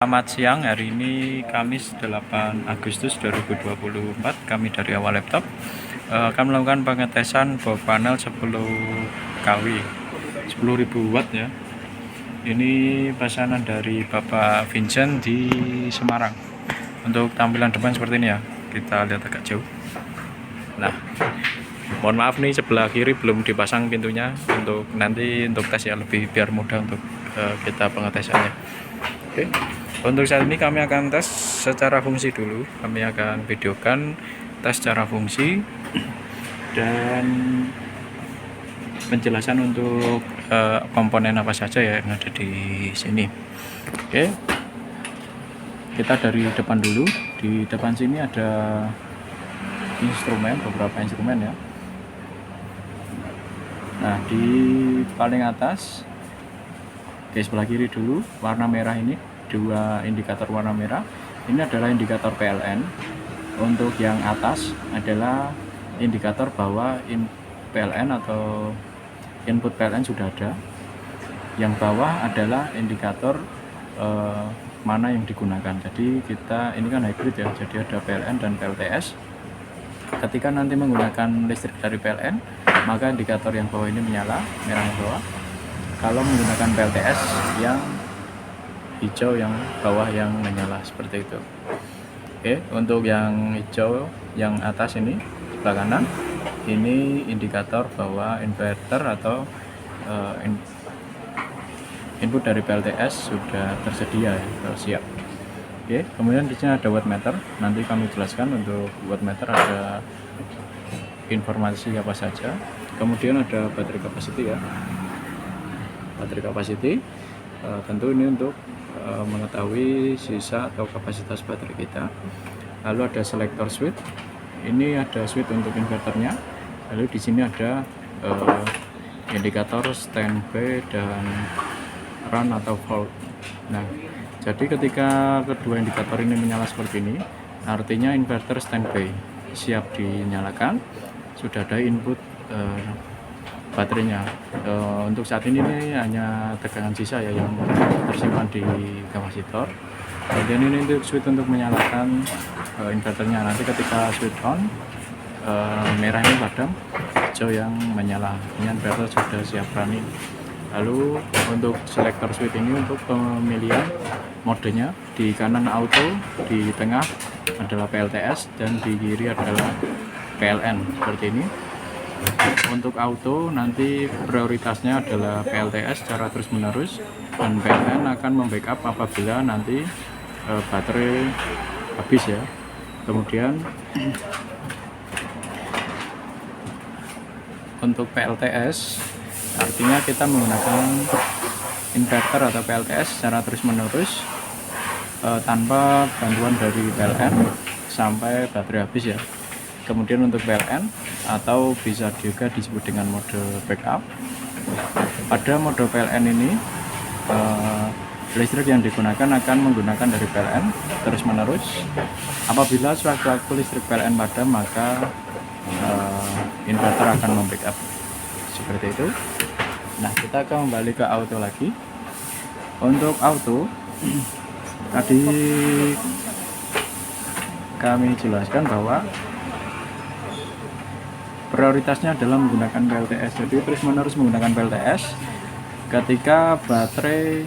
Selamat siang, hari ini Kamis 8 Agustus 2024. Kami dari Awal Laptop akan melakukan pengetesan box panel 10 kW 10.000 watt ya. Ini pesanan dari Bapak Vincent di Semarang. Untuk tampilan depan seperti ini ya, kita lihat agak jauh. Nah, mohon maaf nih, sebelah kiri belum dipasang pintunya, untuk nanti untuk tes ya, lebih biar mudah untuk kita pengetesannya. Oke. Untuk saat ini kami akan tes secara fungsi dulu. Kami akan videokan tes secara fungsi dan penjelasan untuk komponen apa saja ya yang ada di sini. Oke. Kita dari depan dulu. Di depan sini ada instrumen, beberapa instrumen ya. Nah, di paling atas, di sebelah kiri dulu, warna merah ini, dua indikator warna merah. Ini adalah indikator PLN. Untuk yang atas adalah indikator bahwa PLN atau input PLN sudah ada. Yang bawah adalah indikator mana yang digunakan. Jadi kita ini kan hybrid ya, jadi ada PLN dan PLTS. Ketika nanti menggunakan listrik dari PLN, maka indikator yang bawah ini menyala, merah yang bawah. Kalau menggunakan PLTS, yang hijau yang bawah yang menyala, seperti itu. Oke, untuk yang hijau yang atas ini sebelah kanan, ini indikator bahwa inverter atau input dari PLTS sudah tersedia ya, atau siap. Oke, kemudian di sini ada wattmeter. Nanti kami jelaskan untuk wattmeter ada informasi apa saja. Kemudian ada baterai capacity ya. Baterai capacity tentu ini untuk mengetahui sisa atau kapasitas baterai kita. Lalu ada selector switch. Ini ada switch untuk inverternya. Lalu di sini ada indikator standby dan run atau fault. Nah, jadi ketika kedua indikator ini menyala seperti ini, artinya inverter standby, siap dinyalakan, sudah ada input baterainya. Untuk saat ini hanya tegangan sisa ya yang tersimpan di kapasitor. Kemudian ini untuk switch untuk menyalakan inverternya. Nanti ketika switch on, merah ini padam, hijau yang menyala. Ini inverter sudah siap running. Lalu untuk selector switch ini untuk pemilihan modenya, di kanan auto, di tengah adalah PLTS, dan di kiri adalah PLN seperti ini. Untuk auto nanti prioritasnya adalah PLTS secara terus menerus, dan PLN akan membackup apabila nanti baterai habis ya. Kemudian untuk PLTS artinya kita menggunakan inverter atau PLTS secara terus menerus tanpa bantuan dari PLN sampai baterai habis ya. Kemudian untuk PLN atau bisa juga disebut dengan mode backup. Pada mode PLN ini listrik yang digunakan akan menggunakan dari PLN terus menerus. Apabila sewaktu-waktu listrik PLN padam, maka inverter akan membackup seperti itu. Nah, kita akan kembali ke auto lagi. Untuk auto tadi kami jelaskan bahwa prioritasnya adalah menggunakan PLTS. Jadi terus menerus menggunakan PLTS. Ketika baterai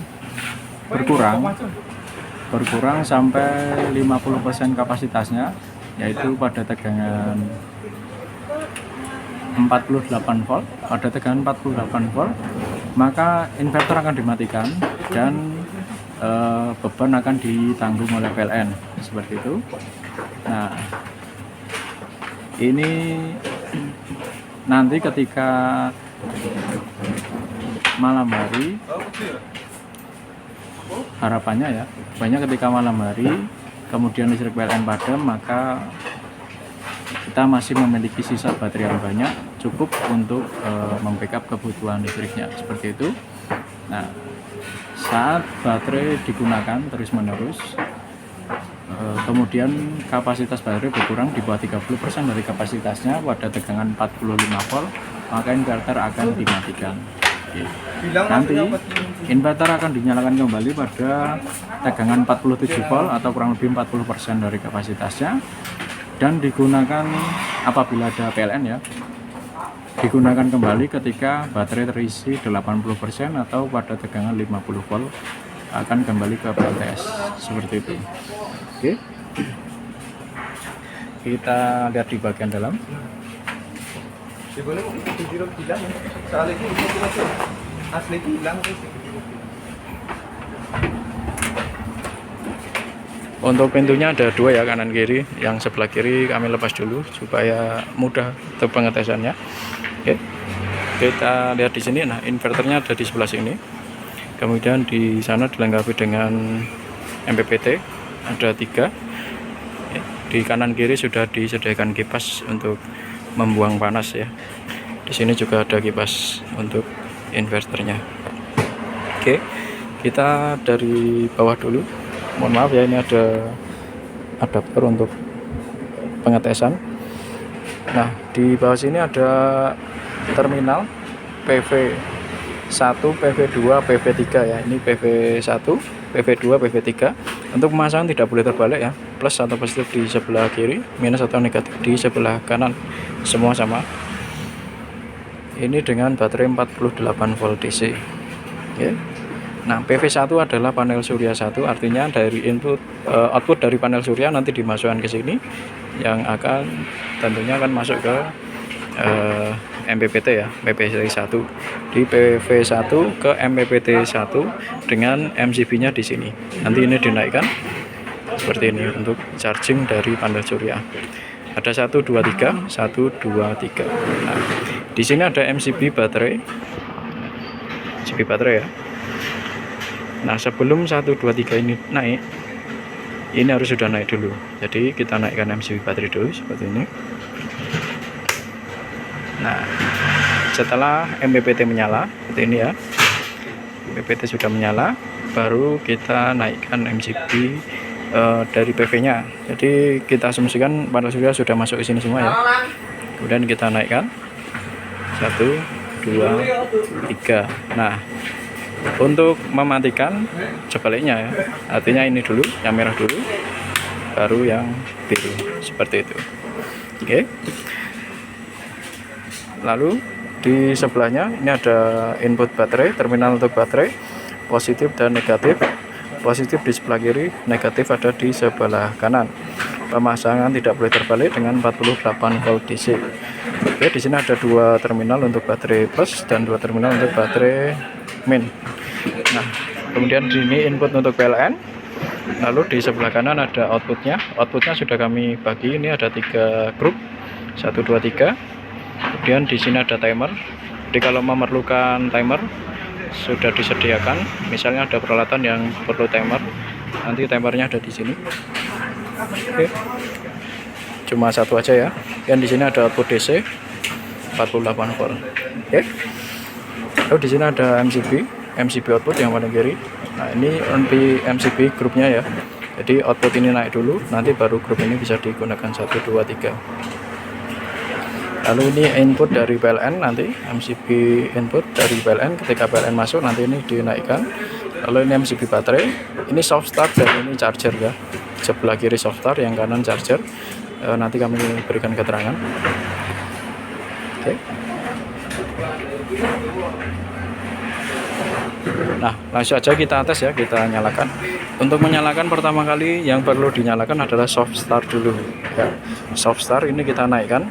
berkurang sampai 50% kapasitasnya, yaitu pada tegangan 48 volt, pada tegangan 48 volt, maka inverter akan dimatikan dan beban akan ditanggung oleh PLN, seperti itu. Nah, ini nanti ketika malam hari, harapannya ya, banyak ketika malam hari kemudian listrik PLN padam, maka kita masih memiliki sisa baterai yang banyak, cukup untuk membackup kebutuhan listriknya, seperti itu. Nah, saat baterai digunakan terus menerus, kemudian kapasitas baterai berkurang di bawah 30% dari kapasitasnya pada tegangan 45 volt, maka inverter akan dimatikan. Nanti inverter akan dinyalakan kembali pada tegangan 47 volt atau kurang lebih 40% dari kapasitasnya, dan digunakan apabila ada PLN ya, digunakan kembali ketika baterai terisi 80% atau pada tegangan 50 volt akan kembali ke PLTS seperti itu. Oke, kita lihat di bagian dalam. Untuk pintunya ada dua ya, kanan kiri. Yang sebelah kiri kami lepas dulu supaya mudah untuk pengetesannya. Oke, kita lihat di sini. Nah, inverternya ada di sebelah sini. Kemudian di sana dilengkapi dengan MPPT ada 3. Di kanan kiri sudah disediakan kipas untuk membuang panas ya. Di sini juga ada kipas untuk inverternya. Oke, kita dari bawah dulu. Mohon maaf ya, ini ada adapter untuk pengetesan. Nah, di bawah sini ada terminal PV1, PV2, PV3 ya. Ini PV1, PV2, PV3. Untuk pemasangan tidak boleh terbalik ya. Plus atau positif di sebelah kiri, minus atau negatif di sebelah kanan. Semua sama. Ini dengan baterai 48 volt DC. Oke. Nah, PV1 adalah panel surya 1, artinya dari output dari panel surya nanti dimasukkan ke sini, yang akan tentunya akan masuk ke MPPT ya, MPPT1. Di PV1 ke MPPT1 dengan MCB-nya di sini. Nanti ini dinaikkan seperti ini untuk charging dari panel surya. Ada 1, 2, 3, 1, 2, 3. Nah, di sini ada MCB baterai. MCB baterai ya. Nah, sebelum 1, 2, 3 ini naik, ini harus sudah naik dulu. Jadi kita naikkan MCB baterai dulu seperti ini. Nah, setelah MPPT menyala seperti ini ya, MPPT sudah menyala, baru kita naikkan MCB dari PV nya. Jadi kita asumsikan panel surya sudah masuk ke sini semua ya. Kemudian kita naikkan 1, 2, 3. Nah, untuk mematikan sebaliknya ya, artinya ini dulu yang merah dulu, baru yang biru seperti itu. Oke. Lalu di sebelahnya ini ada input baterai, terminal untuk baterai, positif dan negatif. Positif di sebelah kiri, negatif ada di sebelah kanan. Pemasangan tidak boleh terbalik dengan 48 volt DC. Oke, di sini ada 2 terminal untuk baterai plus dan 2 terminal untuk baterai min. Nah, kemudian di sini input untuk PLN. Lalu di sebelah kanan ada outputnya. Outputnya sudah kami bagi, ini ada 3 grup, 1, 2, 3. Kemudian di sini ada timer. Jadi kalau memerlukan timer sudah disediakan. Misalnya ada peralatan yang perlu timer, nanti timernya ada di sini. Oke. Cuma satu aja ya. Dan di sini ada output DC 48 volt. Oke. Lalu di sini ada MCB output yang paling kiri. Nah, ini MCB grupnya ya. Jadi output ini naik dulu, nanti baru grup ini bisa digunakan 1, 2, 3. Lalu ini input dari PLN, nanti MCB input dari PLN, ketika PLN masuk nanti ini dinaikkan. Lalu ini MCB baterai, ini soft start dan ini charger ya. Sebelah kiri soft start, yang kanan charger. Nanti kami berikan keterangan. Oke. Nah, langsung saja kita tes ya, kita nyalakan. Untuk menyalakan pertama kali yang perlu dinyalakan adalah soft start dulu ya. Soft start ini kita naikkan.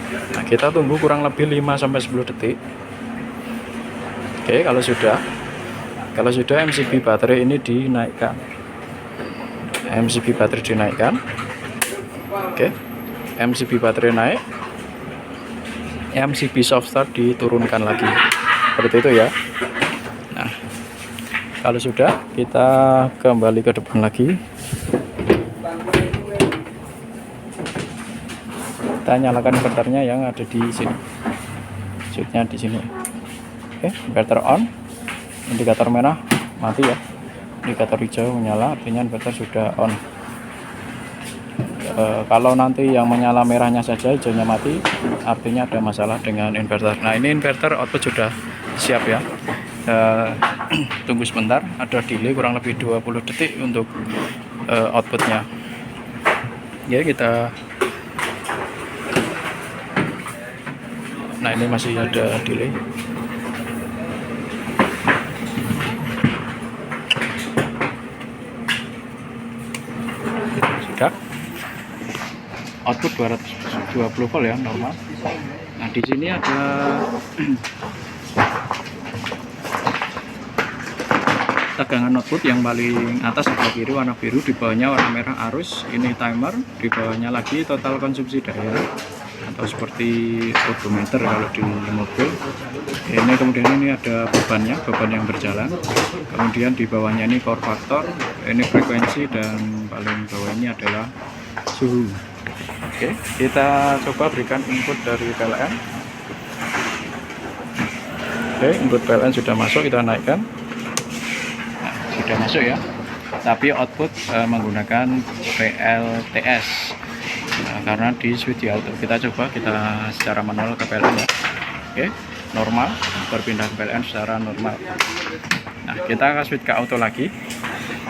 Nah, kita tunggu kurang lebih 5-10 detik. Oke, kalau sudah MCB baterai ini dinaikkan. MCB baterai dinaikkan. Oke. MCB baterai naik. MCB soft start diturunkan lagi. Seperti itu ya. Nah, kalau sudah, kita kembali ke depan lagi. Kita nyalakan inverternya yang ada di sini. Switchnya di sini. Oke, inverter on. Indikator merah mati ya. Indikator hijau menyala, artinya inverter sudah on. Kalau nanti yang menyala merahnya saja, hijaunya mati, artinya ada masalah dengan inverter. Nah, ini inverter output sudah siap ya. Tunggu sebentar, ada delay kurang lebih 20 detik untuk outputnya ya. Nah, ini masih ada delay. Sudah output 220 volt ya, normal. Nah, di sini ada tegangan output yang paling atas sebelah kiri warna biru, di bawahnya warna merah arus, ini timer, di bawahnya lagi total konsumsi daya atau seperti odometer kalau di mobil. Ini kemudian ini ada beban yang berjalan, kemudian di bawahnya ini power factor, ini frekuensi, dan paling bawah ini adalah suhu. Oke, kita coba berikan input dari PLN. Oke, input PLN sudah masuk, kita naikkan. Nah, sudah masuk ya, tapi output menggunakan PLTS. Nah, karena di switch auto, kita coba secara manual ke PLN ya. Oke, normal, berpindah ke PLN secara normal. Nah, kita akan switch ke auto lagi.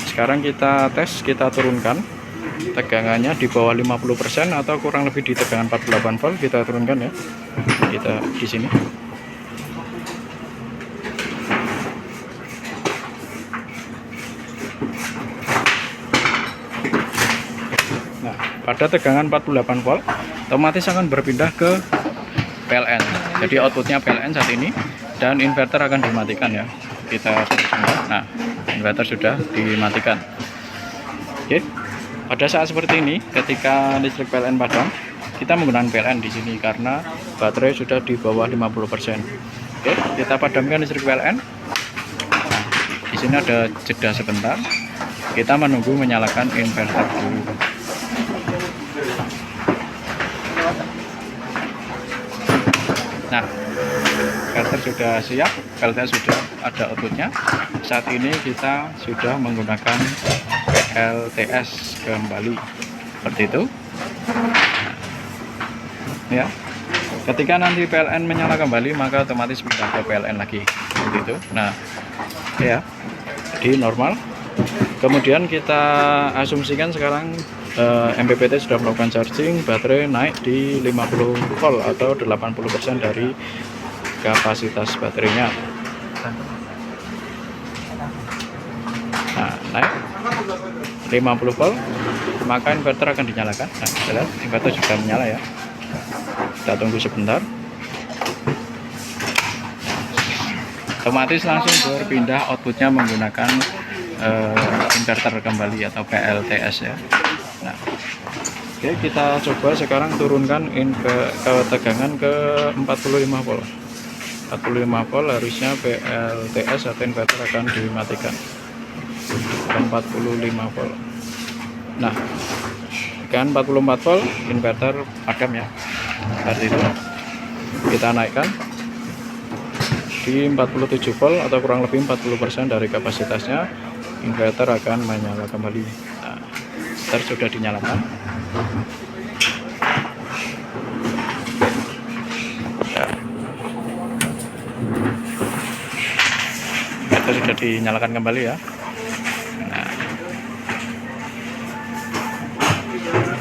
Sekarang kita tes, kita turunkan tegangannya di bawah 50% atau kurang lebih di tegangan 48 volt. Kita turunkan ya, kita di sini. Nah, pada tegangan 48 volt otomatis akan berpindah ke PLN. Jadi outputnya PLN saat ini, dan inverter akan dimatikan ya. Kita nah, inverter sudah dimatikan. Oke. Pada saat seperti ini, ketika listrik PLN padam, kita menggunakan PLN di sini karena baterai sudah di bawah 50%. Oke, kita padamkan listrik PLN. Nah, di sini ada jeda sebentar. Kita menunggu menyalakan inverter dulu. Nah, inverter sudah siap, PLTS sudah ada outputnya. Saat ini kita sudah menggunakan PLTS kembali, seperti itu ya. Ketika nanti PLN menyala kembali, maka otomatis pindah ke PLN lagi, seperti itu. Nah ya, jadi normal. Kemudian kita asumsikan sekarang MPPT sudah melakukan charging, baterai naik di 50 volt atau 80% dari kapasitas baterainya. Nah, naik 50 volt, maka inverter akan dinyalakan. Nah, jelas inverter sudah menyala ya. Kita tunggu sebentar. Otomatis langsung berpindah outputnya menggunakan inverter kembali atau PLTS ya. Nah, oke, kita coba sekarang turunkan ke tegangan ke 45 volt. 45 volt harusnya PLTS atau inverter akan dimatikan. 45 volt. Nah, kan 44 volt inverter padam ya, seperti itu. Kita naikkan di 47 volt atau kurang lebih 40% dari kapasitasnya, inverter akan menyala kembali. Nah, inverter sudah dinyalakan. Nah, inverter sudah dinyalakan kembali ya.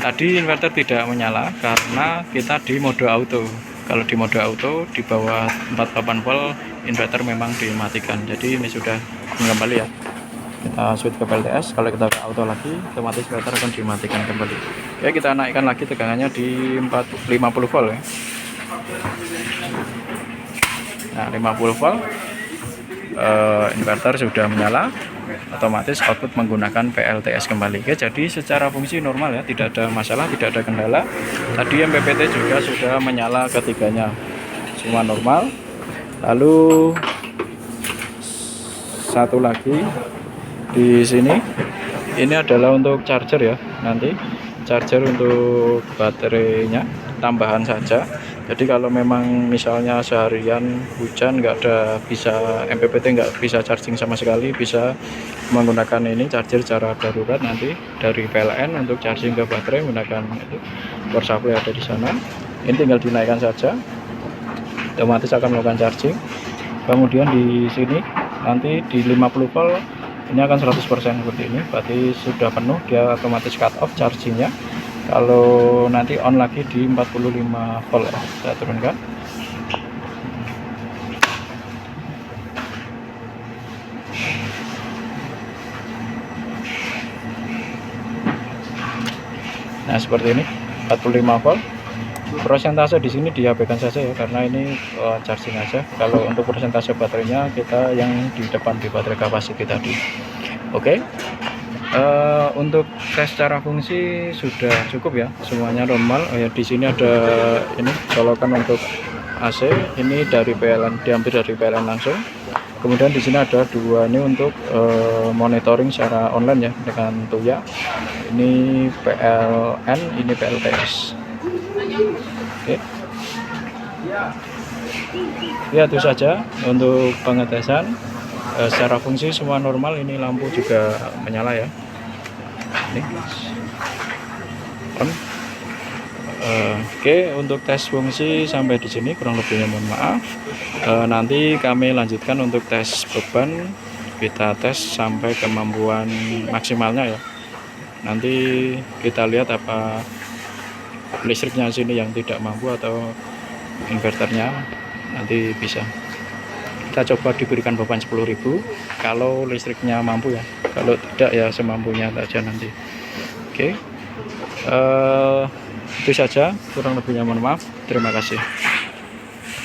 Tadi inverter tidak menyala karena kita di mode auto. Kalau di mode auto di bawah 48 volt inverter memang dimatikan. Jadi ini sudah kembali ya. Kita switch ke PLTS. Kalau kita ke auto lagi, otomatis inverter akan dimatikan kembali. Oke, kita naikkan lagi tegangannya di 50 volt ya. Nah, 50 volt inverter sudah menyala, otomatis output menggunakan PLTS kembali. Oke, jadi secara fungsi normal ya, tidak ada masalah, tidak ada kendala. Tadi MPPT juga sudah menyala ketiganya, semua normal. Lalu satu lagi di sini, ini adalah untuk charger ya, nanti charger untuk baterainya tambahan saja. Jadi kalau memang misalnya seharian hujan nggak ada, bisa MPPT nggak bisa charging sama sekali, bisa menggunakan ini charger secara darurat nanti dari PLN untuk charging ke baterai menggunakan itu power supply ada di sana. Ini tinggal dinaikkan saja, otomatis akan melakukan charging. Kemudian di sini nanti di 50 volt ini akan 100% seperti ini, berarti sudah penuh, dia otomatis cut off chargingnya. Kalau nanti on lagi di 45 volt ya, saya turunkan. Nah seperti ini 45 volt. Persentase di sini diabaikan saja ya, karena ini charging aja. Kalau untuk persentase baterainya kita yang di depan di baterai kapasiti tadi. Oke. Untuk tes secara fungsi sudah cukup ya, semuanya normal. Ya di sini ada ini colokan untuk AC, ini dari PLN, diambil dari PLN langsung. Kemudian di sini ada dua ini untuk monitoring secara online ya dengan Tuya. Ini PLN, ini PLTS. Oke. Ya itu saja untuk pengetesan. Secara fungsi semua normal, ini lampu juga menyala ya. Ini on. Oke, untuk tes fungsi sampai di sini, kurang lebihnya mohon maaf. Nanti kami lanjutkan untuk tes beban, kita tes sampai kemampuan maksimalnya ya. Nanti kita lihat apa listriknya sini yang tidak mampu atau inverternya nanti bisa. Kita coba diberikan beban 10.000 kalau listriknya mampu ya, kalau tidak ya semampunya saja nanti. Oke, itu saja, kurang lebihnya mohon maaf. Terima kasih.